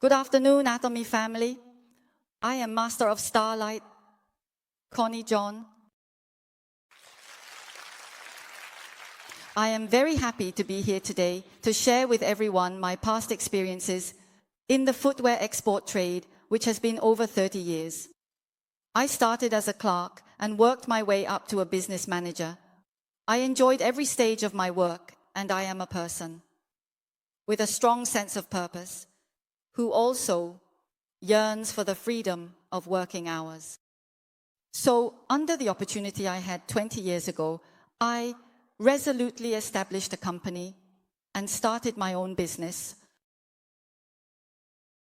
Good afternoon, Atomy family. I am Master of Starlight, Connie Chong. I am very happy to be here today to share with everyone my past experiences in the footwear export trade, which has been over 30 years. I started as a clerk and worked my way up to a business manager. I enjoyed every stage of my work, and I am a person with a strong sense of purpose, who also yearns for the freedom of working hours. So, under the opportunity I had 20 years ago, I resolutely established a company and started my own business.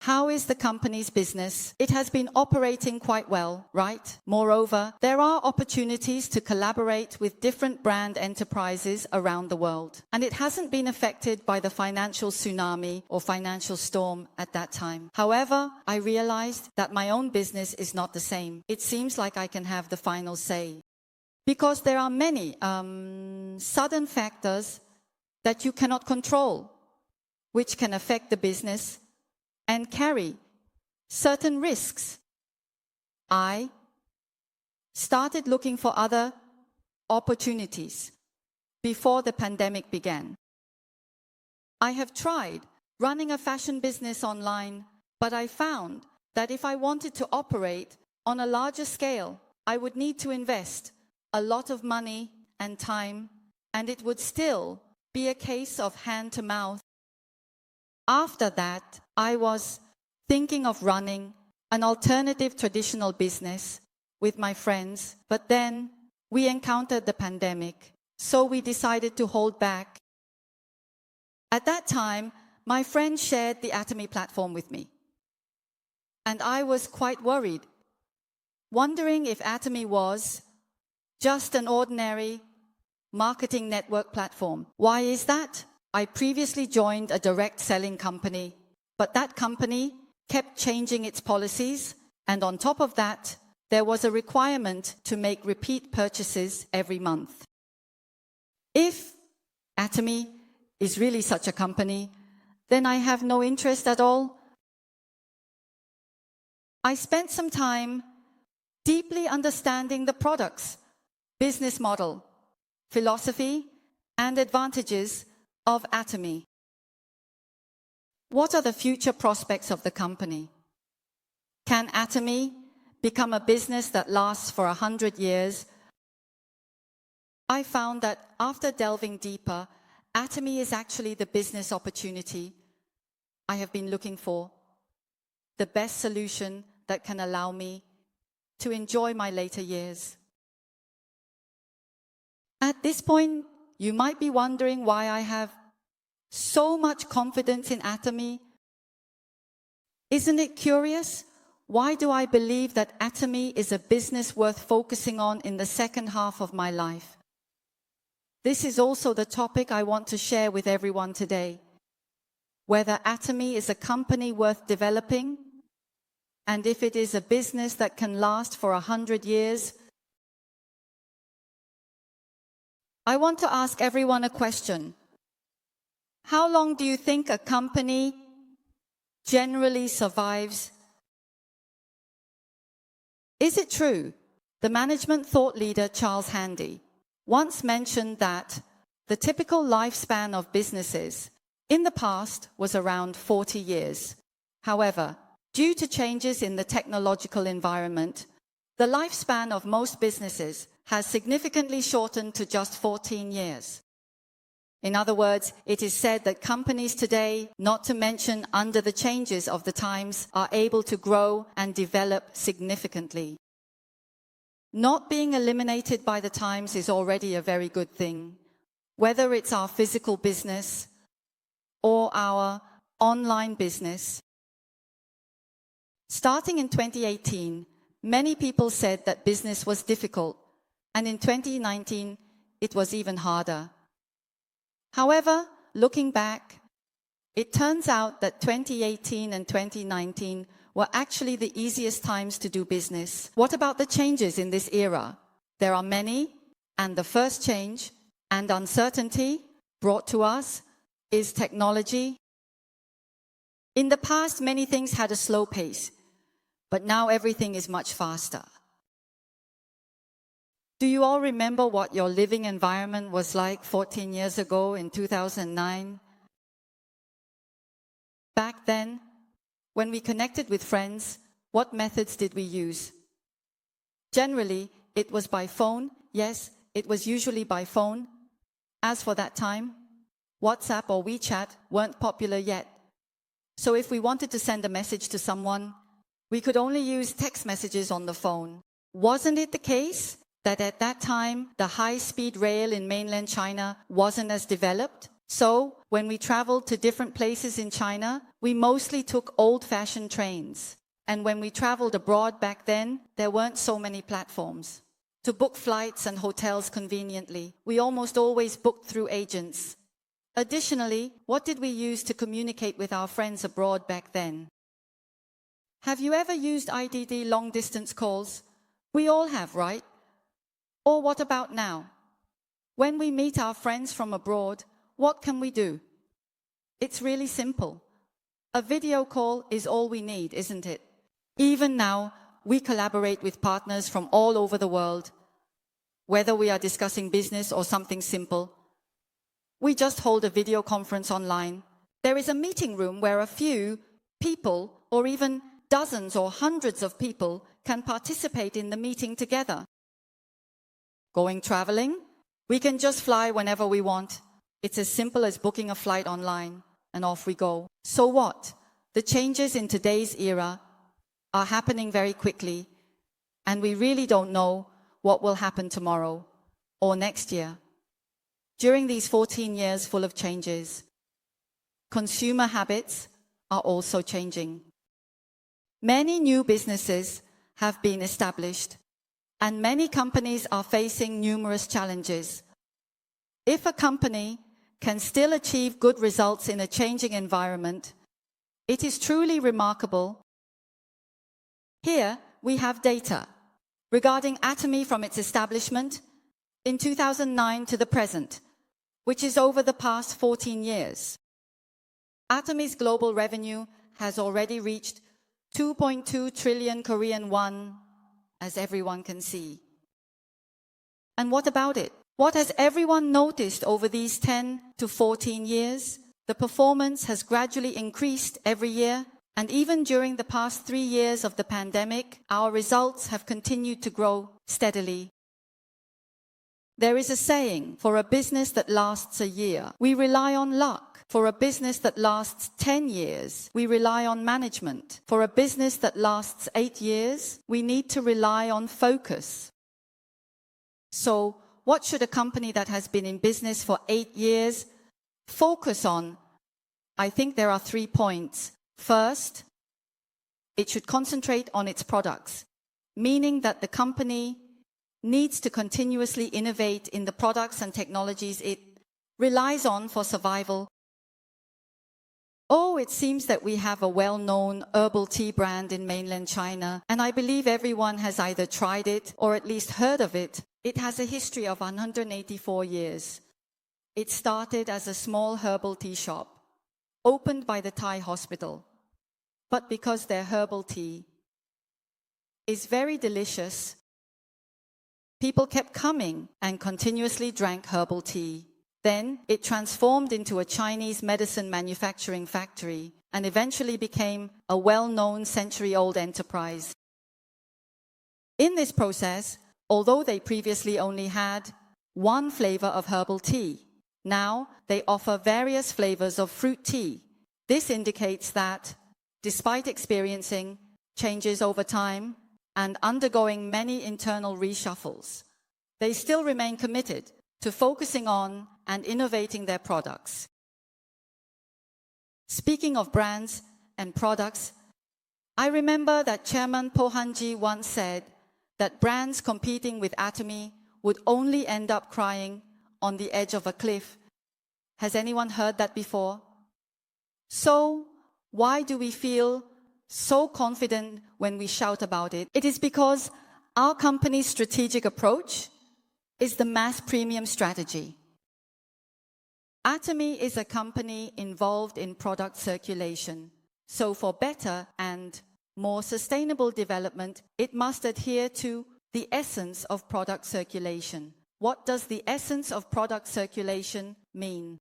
How is the company's business? It has been operating quite well, right? Moreover, there are opportunities to collaborate with different brand enterprises around the world, and it hasn't been affected by the financial tsunami or financial storm at that time. However, I realized that my own business is not the same. It seems like I can have the final say, because there are many sudden factors that you cannot control, which can affect the business and carry certain risks. I started looking for other opportunities before the pandemic began. I have tried running a fashion business online, but I found that if I wanted to operate on a larger scale, I would need to invest a lot of money and time, and it would still be a case of hand to mouth. After that, I was thinking of running an alternative traditional business with my friends, but then we encountered the pandemic, so we decided to hold back. At that time, my friend shared the Atomy platform with me, and I was quite worried, wondering if Atomy was just an ordinary marketing network platform. Why is that? I previously joined a direct selling company, but that company kept changing its policies, and on top of that, there was a requirement to make repeat purchases every month. If Atomy is really such a company, then I have no interest at all. I spent some time deeply understanding the products, business model, philosophy, and advantages of Atomy. What are the future prospects of the company? Can Atomy become a business that lasts for 100 years? I found that after delving deeper, Atomy is actually the business opportunity I have been looking for, the best solution that can allow me to enjoy my later years. At this point, you might be wondering why I have so much confidence in Atomy. Isn't it curious? Why do I believe that Atomy is a business worth focusing on in the second half of my life? This is also the topic I want to share with everyone today. Whether Atomy is a company worth developing, and if it is a business that can last for 100 years. I want to ask everyone a question. How long do you think a company generally survives? Is it true? The management thought leader Charles Handy once mentioned that the typical lifespan of businesses in the past was around 40 years. However, due to changes in the technological environment, the lifespan of most businesses has significantly shortened to just 14 years. In other words, it is said that companies today, not to mention under the changes of the times, are able to grow and develop significantly. Not being eliminated by the times is already a very good thing, whether it's our physical business or our online business. Starting in 2018, many people said that business was difficult, and in 2019, it was even harder. However, looking back, it turns out that 2018 and 2019 were actually the easiest times to do business. What about the changes in this era? There are many, and the first change and uncertainty brought to us is technology In the past, many things had a slow pace, but now everything is much faster. Do you all remember what your living environment was like 14 years ago in 2009? Back then, when we connected with friends, what methods did we use? Generally, it was by phone. Yes, it was usually by phone. As for that time, WhatsApp or WeChat weren't popular yet. So if we wanted to send a message to someone, we could only use text messages on the phone. Wasn't it the case that at that time, the high-speed rail in mainland China wasn't as developed? So, when we traveled to different places in China, we mostly took old-fashioned trains. And when we traveled abroad back then, there weren't so many platforms. To book flights and hotels conveniently, we almost always booked through agents. Additionally, what did we use to communicate with our friends abroad back then? Have you ever used IDD long-distance calls? We all have, right? Or what about now? When we meet our friends from abroad, what can we do? It's really simple. A video call is all we need, isn't it? Even now, we collaborate with partners from all over the world. Whether we are discussing business or something simple, we just hold a video conference online. There is a meeting room where a few people, or even dozens or hundreds of people, can participate in the meeting together. Going traveling? We can just fly whenever we want. It's as simple as booking a flight online, and off we go. So what? The changes in today's era are happening very quickly, and we really don't know what will happen tomorrow or next year. During these 14 years full of changes, consumer habits are also changing. Many new businesses have been established, and many companies are facing numerous challenges. If a company can still achieve good results in a changing environment, it is truly remarkable. Here we have data regarding Atomy from its establishment in 2009 to the present, which is over the past 14 years. Atomy's global revenue has already reached 2.2 trillion Korean won, as everyone can see. And what about it? What has everyone noticed over these 10 to 14 years? The performance has gradually increased every year, and even during the past 3 years of the pandemic, our results have continued to grow steadily. There is a saying, for a business that lasts a year, we rely on luck. For a business that lasts 10 years, we rely on management. For a business that lasts 8 years, we need to rely on focus. So, what should a company that has been in business for 8 years focus on? I think there are 3 points. First, it should concentrate on its products, meaning that the company needs to continuously innovate in the products and technologies it relies on for survival. Oh, it seems that we have a well-known herbal tea brand in mainland China, and I believe everyone has either tried it or at least heard of it. It has a history of 184 years. It started as a small herbal tea shop, opened by the Thai hospital. But because their herbal tea is very delicious, people kept coming and continuously drank herbal tea. Then it transformed into a Chinese medicine manufacturing factory and eventually became a well-known century-old enterprise. In this process, although they previously only had one flavor of herbal tea, now they offer various flavors of fruit tea. This indicates that, despite experiencing changes over time and undergoing many internal reshuffles, they still remain committed to focusing on and innovating their products. Speaking of brands and products, I remember that Chairman Po Han-ji once said that brands competing with Atomy would only end up crying on the edge of a cliff. Has anyone heard that before? So, why do we feel so confident when we shout about it? It is because our company's strategic approach is the mass premium strategy. Atomy is a company involved in product circulation. So for better and more sustainable development, it must adhere to the essence of product circulation. What does the essence of product circulation mean?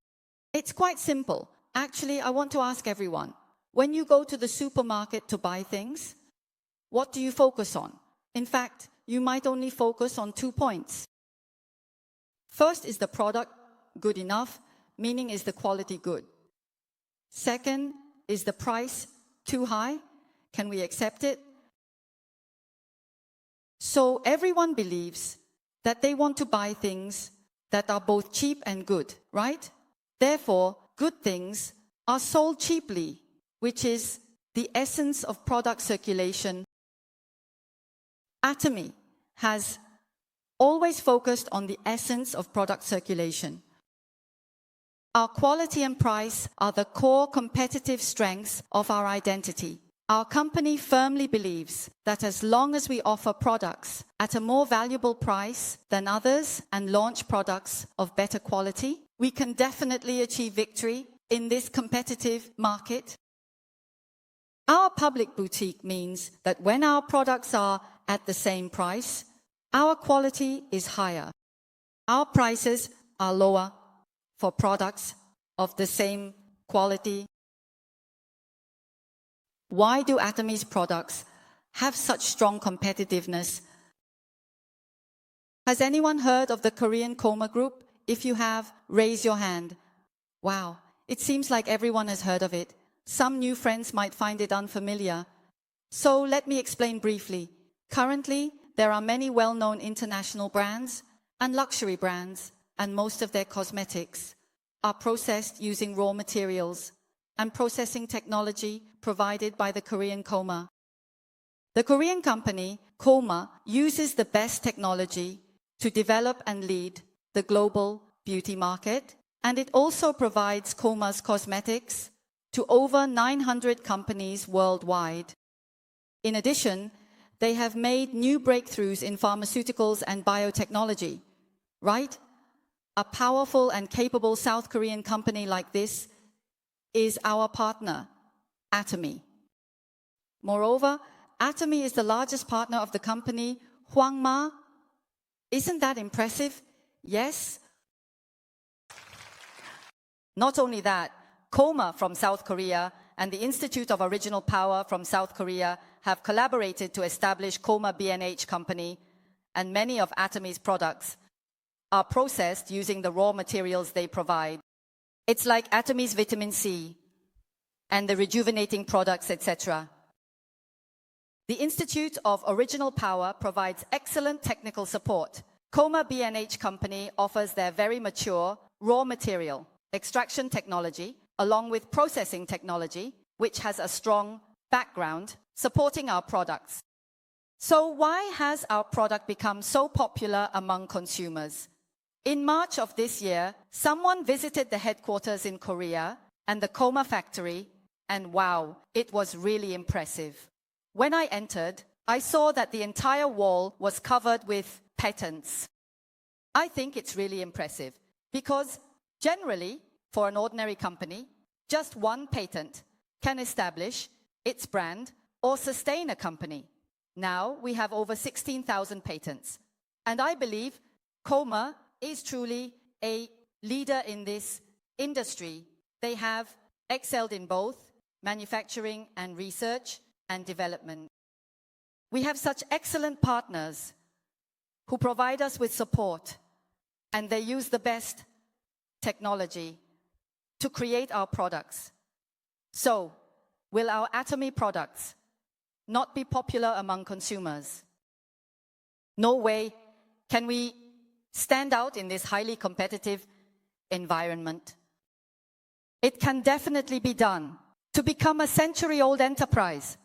It's quite simple. Actually, I want to ask everyone, when you go to the supermarket to buy things, what do you focus on? In fact, you might only focus on 2 points. First, is the product good enough? Meaning, is the quality good? Second, is the price too high? Can we accept it? So everyone believes that they want to buy things that are both cheap and good, right? Therefore, good things are sold cheaply, which is the essence of product circulation. Atomy has always focused on the essence of product circulation. Our quality and price are the core competitive strengths of our identity. Our company firmly believes that as long as we offer products at a more valuable price than others and launch products of better quality, we can definitely achieve victory in this competitive market. Our public boutique means that when our products are at the same price, our quality is higher. Our prices are lower for products of the same quality. Why do Atomy's products have such strong competitiveness? Has anyone heard of the Korean Coma Group? If you have, raise your hand. Wow, it seems like everyone has heard of it. Some new friends might find it unfamiliar. So let me explain briefly. Currently, there are many well-known international brands and luxury brands, and most of their cosmetics are processed using raw materials and processing technology provided by the Korean Coma. The Korean company, Coma, uses the best technology to develop and lead the global beauty market, and it also provides Coma's cosmetics to over 900 companies worldwide. In addition, they have made new breakthroughs in pharmaceuticals and biotechnology, right? A powerful and capable South Korean company like this is our partner, Atomy. Moreover, Atomy is the largest partner of the company, Hwangma. Isn't that impressive? Yes. Not only that, Coma from South Korea and the Institute of Original Power from South Korea have collaborated to establish Coma B&H Company, and many of Atomy's products are processed using the raw materials they provide. It's like Atomy's vitamin C and the rejuvenating products, etc. The Institute of Original Power provides excellent technical support. Coma B&H Company offers their very mature raw material extraction technology along with processing technology, which has a strong background supporting our products. So why has our product become so popular among consumers? In March of this year, someone visited the headquarters in Korea and the Coma factory, and wow, it was really impressive. When I entered, I saw that the entire wall was covered with patents. I think it's really impressive because generally, for an ordinary company, just one patent can establish its brand or sustain a company. Now we have over 16,000 patents. And I believe Coma is truly a leader in this industry. They have excelled in both manufacturing and research and development. We have such excellent partners who provide us with support, and they use the best technology to create our products. So, will our Atomy products not be popular among consumers? No way can we stand out in this highly competitive environment. It can definitely be done to become a century-old enterprise.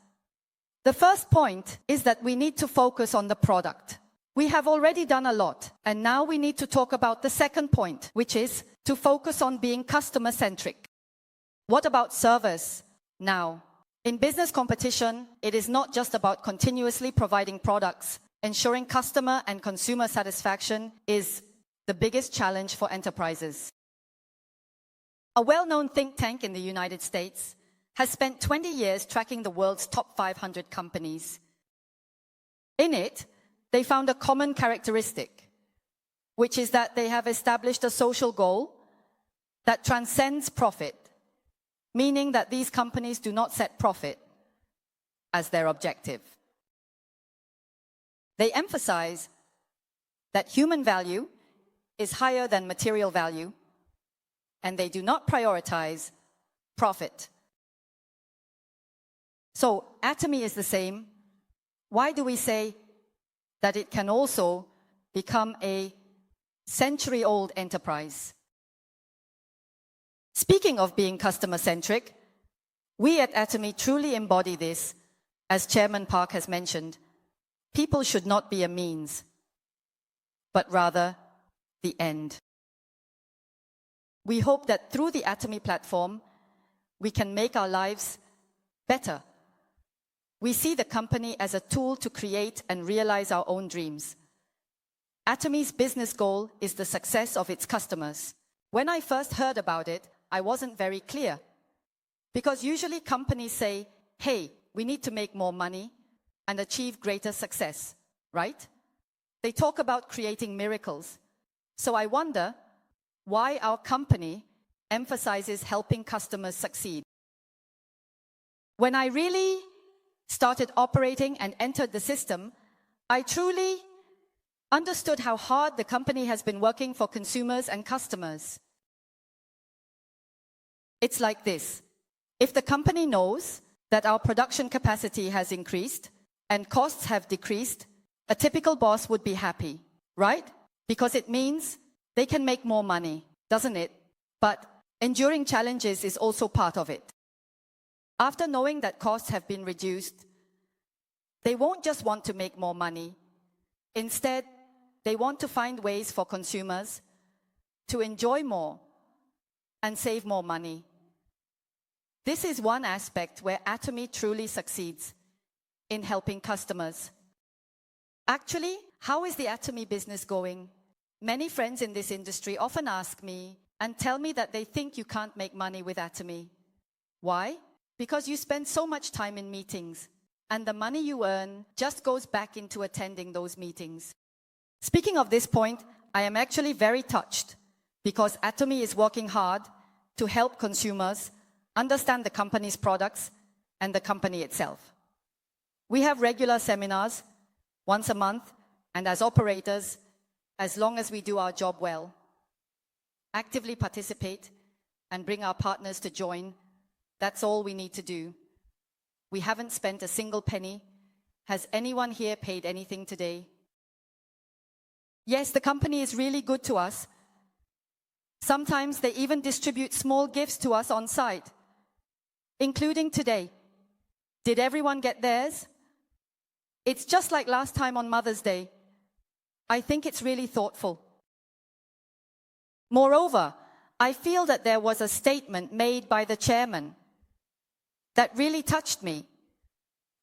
The first point is that we need to focus on the product. We have already done a lot, and now we need to talk about the second point, which is to focus on being customer-centric. What about service? Now, in business competition, it is not just about continuously providing products. Ensuring customer and consumer satisfaction is the biggest challenge for enterprises. A well-known think tank in the United States has spent 20 years tracking the world's top 500 companies. In it, they found a common characteristic, which is that they have established a social goal that transcends profit, meaning that these companies do not set profit as their objective. They emphasize that human value is higher than material value, and they do not prioritize profit. So, Atomy is the same. Why do we say that it can also become a century-old enterprise? Speaking of being customer-centric, we at Atomy truly embody this. As Chairman Park has mentioned, people should not be a means, but rather the end. We hope that through the Atomy platform, we can make our lives better. We see the company as a tool to create and realize our own dreams. Atomy's business goal is the success of its customers. When I first heard about it, I wasn't very clear. Because usually companies say, hey, we need to make more money and achieve greater success, right? They talk about creating miracles. So I wonder why our company emphasizes helping customers succeed. When I really started operating and entered the system, I truly understood how hard the company has been working for consumers and customers. It's like this. If the company knows that our production capacity has increased and costs have decreased, a typical boss would be happy, right? Because it means they can make more money, doesn't it? But enduring challenges is also part of it. After knowing that costs have been reduced, they won't just want to make more money. Instead, they want to find ways for consumers to enjoy more and save more money. This is one aspect where Atomy truly succeeds in helping customers. Actually, how is the Atomy business going? Many friends in this industry often ask me and tell me that they think you can't make money with Atomy. Why? Because you spend so much time in meetings, and the money you earn just goes back into attending those meetings. Speaking of this point, I am actually very touched because Atomy is working hard to help consumers understand the company's products and the company itself. We have regular seminars once a month, and as operators, as long as we do our job well, actively participate and bring our partners to join, that's all we need to do. We haven't spent a single penny. Has anyone here paid anything today? Yes, the company is really good to us. Sometimes they even distribute small gifts to us on site, including today. Did everyone get theirs? It's just like last time on Mother's Day. I think it's really thoughtful. Moreover, I feel that there was a statement made by the chairman that really touched me,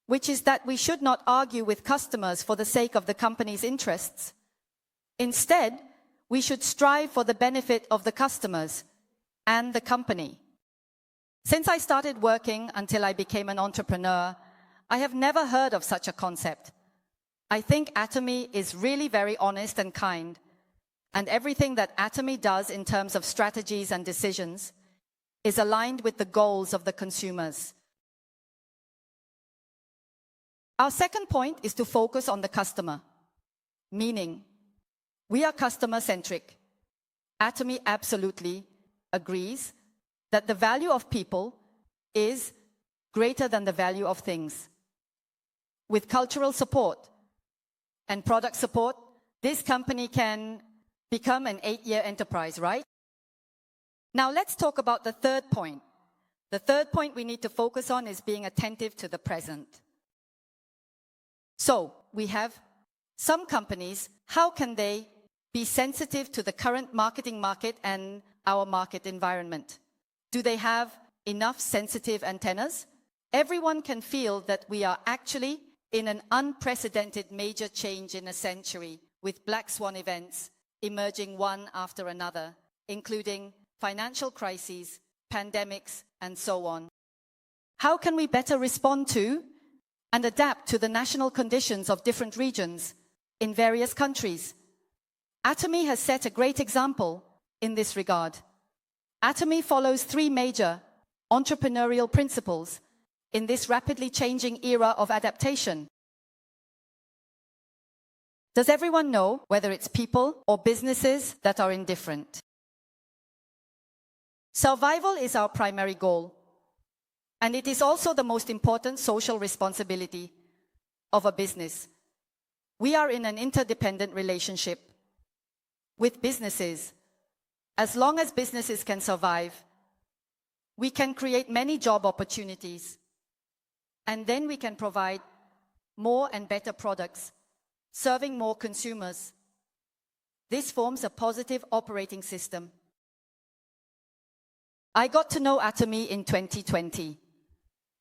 which is that we should not argue with customers for the sake of the company's interests. Instead, we should strive for the benefit of the customers and the company. Since I started working until I became an entrepreneur, I have never heard of such a concept. I think Atomy is really very honest and kind, and everything that Atomy does in terms of strategies and decisions is aligned with the goals of the consumers. Our second point is to focus on the customer, meaning we are customer-centric. Atomy absolutely agrees that the value of people is greater than the value of things. With cultural support and product support, this company can become an 8-year enterprise, right? Now let's talk about the third point. The third point we need to focus on is being attentive to the present. So we have some companies, how can they be sensitive to the current marketing market and our market environment? Do they have enough sensitive antennas? Everyone can feel that we are actually in an unprecedented major change in a century, with black swan events emerging one after another, including financial crises, pandemics, and so on. How can we better respond to and adapt to the national conditions of different regions in various countries? Atomy has set a great example in this regard. Atomy follows 3 major entrepreneurial principles in this rapidly changing era of adaptation. Does everyone know whether it's people or businesses that are indifferent? Survival is our primary goal, and it is also the most important social responsibility of a business. We are in an interdependent relationship with businesses. As long as businesses can survive, we can create many job opportunities, and then we can provide more and better products, serving more consumers. This forms a positive operating system. I got to know Atomy in 2020.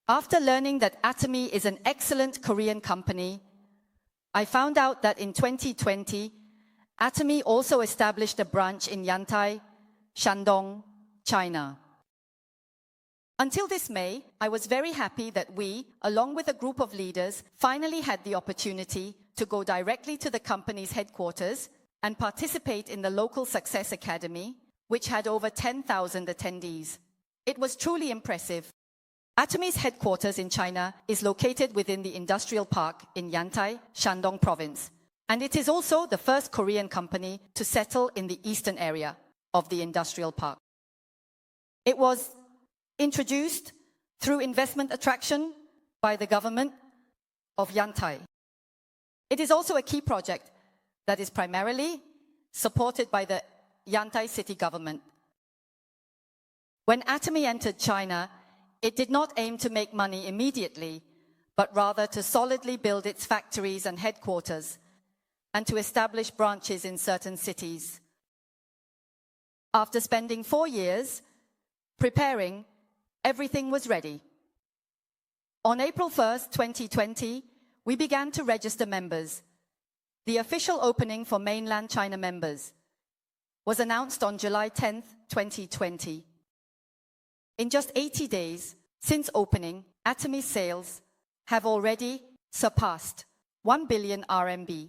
After learning that Atomy is an excellent Korean company, I found out that in 2020, Atomy also established a branch in Yantai, Shandong, China. Until this May, I was very happy that we, along with a group of leaders, finally had the opportunity to go directly to the company's headquarters and participate in the local Success Academy, which had over 10,000 attendees. It was truly impressive. Atomy's headquarters in China is located within the industrial park in Yantai, Shandong province, and it is also the first Korean company to settle in the eastern area of the industrial park. It was introduced through investment attraction by the government of Yantai. It is also a key project that is primarily supported by the Yantai city government. When Atomy entered China, it did not aim to make money immediately, but rather to solidly build its factories and headquarters and to establish branches in certain cities. After spending 4 years preparing, everything was ready. On April 1st, 2020, we began to register members. The official opening for mainland China members was announced on July 10th, 2020. In just 80 days since opening, Atomy's sales have already surpassed 1 billion RMB.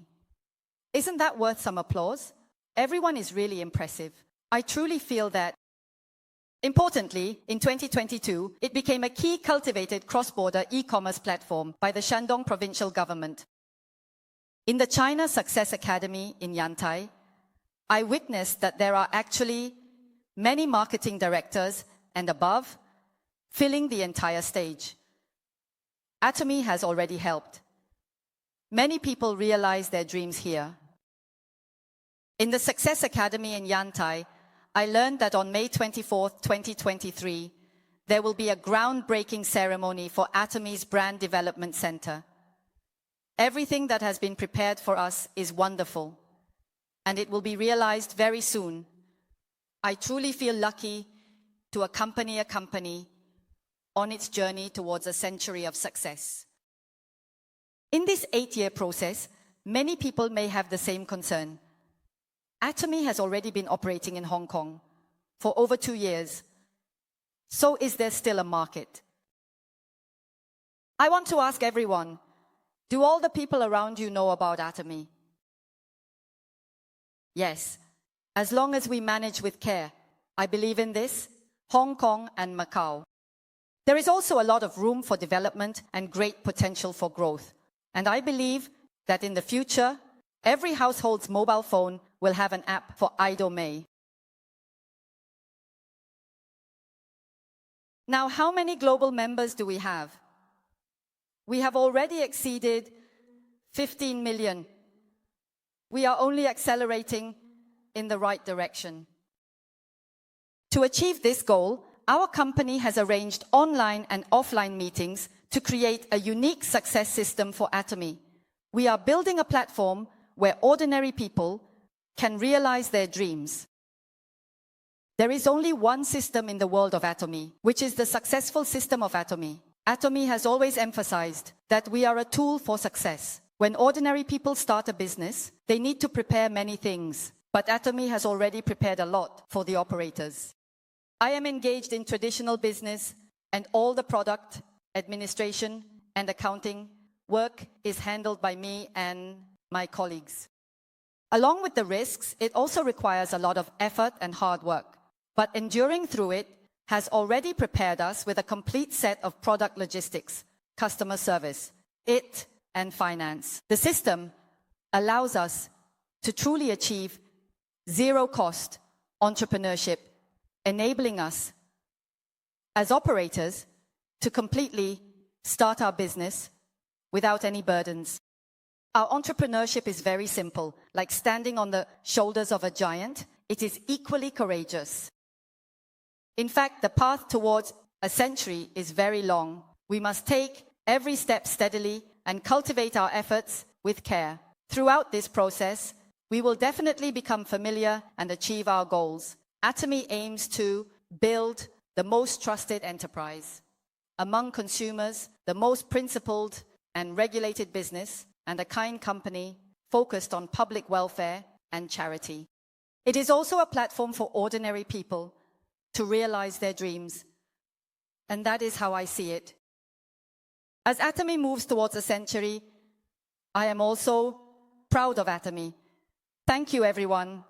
Isn't that worth some applause? Everyone is really impressive. I truly feel that. Importantly, in 2022, it became a key cultivated cross-border e-commerce platform by the Shandong provincial government. In the China Success Academy in Yantai, I witnessed that there are actually many marketing directors and above filling the entire stage. Atomy has already helped many people realize their dreams here. In the Success Academy in Yantai, I learned that on May 24th, 2023, there will be a groundbreaking ceremony for Atomy's Brand Development Center. Everything that has been prepared for us is wonderful, and it will be realized very soon. I truly feel lucky to accompany a company on its journey towards a century of success. In this 8-year process, many people may have the same concern. Atomy has already been operating in Hong Kong for over 2 years. So is there still a market? I want to ask everyone, do all the people around you know about Atomy? Yes, as long as we manage with care. I believe in this, Hong Kong and Macau. There is also a lot of room for development and great potential for growth. And I believe that in the future, every household's mobile phone will have an app for Atomy. Now, how many global members do we have? We have already exceeded 15 million. We are only accelerating in the right direction. To achieve this goal, our company has arranged online and offline meetings to create a unique success system for Atomy. We are building a platform where ordinary people can realize their dreams. There is only one system in the world of Atomy, which is the successful system of Atomy. Atomy has always emphasized that we are a tool for success. When ordinary people start a business, they need to prepare many things, but Atomy has already prepared a lot for the operators. I am engaged in traditional business, and all the product administration, and accounting work is handled by me and my colleagues. Along with the risks, it also requires a lot of effort and hard work. But enduring through it has already prepared us with a complete set of product logistics, customer service, and finance. The system allows us to truly achieve zero-cost entrepreneurship, enabling us as operators to completely start our business without any burdens. Our entrepreneurship is very simple, like standing on the shoulders of a giant. It is equally courageous. In fact, the path towards a century is very long. We must take every step steadily and cultivate our efforts with care. Throughout this process, we will definitely become familiar and achieve our goals. Atomy aims to build the most trusted enterprise among consumers, the most principled and regulated business, and a kind company focused on public welfare and charity. It is also a platform for ordinary people to realize their dreams, and that is how I see it. As Atomy moves towards a century, I am also proud of Atomy. Thank you, everyone,